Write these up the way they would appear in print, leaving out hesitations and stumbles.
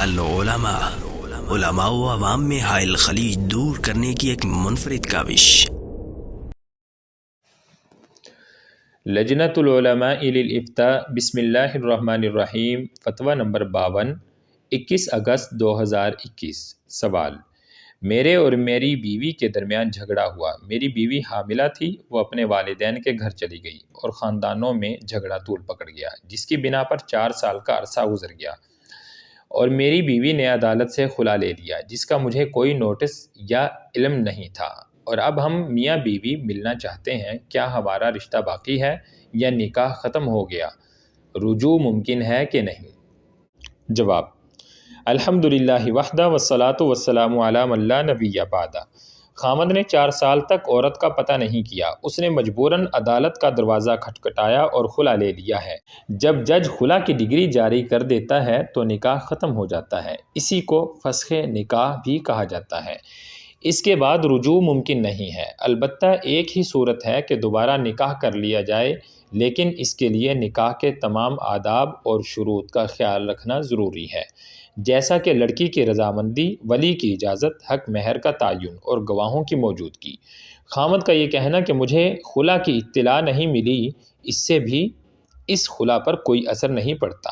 العلماء، علماء و عوام میں حائل خلیج دور کرنے کی ایک منفرد کاوش۔ لجنۃ العلماء للافتاء بسم اللہ الرحمن الرحیم۔ فتویٰ نمبر 52، 21 اگست 2021۔ سوال: میرے اور میری بیوی کے درمیان جھگڑا ہوا۔ میری بیوی حاملہ تھی، وہ اپنے والدین کے گھر چلی گئی اور خاندانوں میں جھگڑا طول پکڑ گیا، جس کی بنا پر 4 سال کا عرصہ گزر گیا اور میری بیوی نے عدالت سے خلا لے لیا، جس کا مجھے کوئی نوٹس یا علم نہیں تھا، اور اب ہم میاں بیوی ملنا چاہتے ہیں۔ کیا ہمارا رشتہ باقی ہے یا نکاح ختم ہو گیا؟ رجوع ممکن ہے کہ نہیں؟ جواب: الحمدللہ وحدہ والصلاۃ والسلام علی من لا نبی بعدہ۔ خاوند نے 4 سال تک عورت کا پتہ نہیں کیا، اس نے مجبوراً عدالت کا دروازہ کھٹکھٹایا اور خلا لے لیا ہے۔ جب جج خلا کی ڈگری جاری کر دیتا ہے تو نکاح ختم ہو جاتا ہے، اسی کو فسخ نکاح بھی کہا جاتا ہے۔ اس کے بعد رجوع ممکن نہیں ہے، البتہ ایک ہی صورت ہے کہ دوبارہ نکاح کر لیا جائے، لیکن اس کے لیے نکاح کے تمام آداب اور شروط کا خیال رکھنا ضروری ہے، جیسا کہ لڑکی کی رضامندی، ولی کی اجازت، حق مہر کا تعین اور گواہوں کی موجودگی۔ خاوند کا یہ کہنا کہ مجھے خلا کی اطلاع نہیں ملی، اس سے بھی اس خلا پر کوئی اثر نہیں پڑتا۔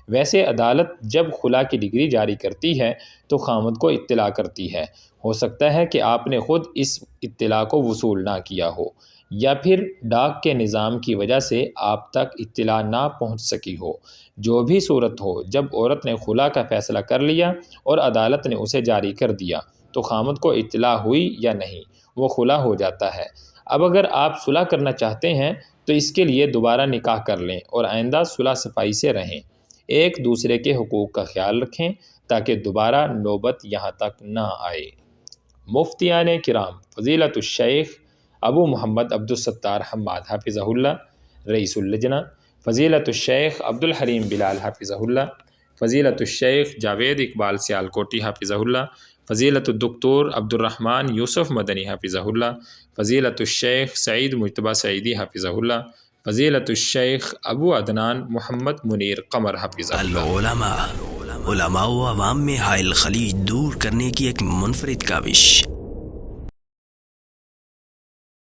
ویسے عدالت جب خلا کی ڈگری جاری کرتی ہے تو خاوند کو اطلاع کرتی ہے۔ ہو سکتا ہے کہ آپ نے خود اس اطلاع کو وصول نہ کیا ہو، یا پھر ڈاک کے نظام کی وجہ سے آپ تک اطلاع نہ پہنچ سکی ہو۔ جو بھی صورت ہو، جب عورت نے خلا کا فیصلہ کر لیا اور عدالت نے اسے جاری کر دیا تو خاوند کو اطلاع ہوئی یا نہیں، وہ خلا ہو جاتا ہے۔ اب اگر آپ صلح کرنا چاہتے ہیں تو اس کے لیے دوبارہ نکاح کر لیں اور آئندہ صلح صفائی سے رہیں۔ ایک دوسرے کے حقوق کا خیال رکھیں تاکہ دوبارہ نوبت یہاں تک نہ آئے۔ مفتیان کرام فضیلۃ الشیخ ابو محمد عبدالستار حماد حافظہ اللہ، رئیس اللجنہ، فضیلۃ الشیخ عبدالحلیم بلال حافظہ اللہ، فضیلۃ الشیخ جاوید اقبال سیالکوٹی حافظہ اللہ، فضیلۃ الدکتور عبدالرحمن یوسف مدنی حافظہ اللہ، فضیلۃ الشیخ سعید مجتبیٰ سعیدی حافظہ اللہ، فضیلۃ الشیخ ابو عدنان محمد منیر قمر حافظہ اللہ۔ العلماء، علماء و عوام میں حائل خلیج دور کرنے کی ایک منفرد کاوش۔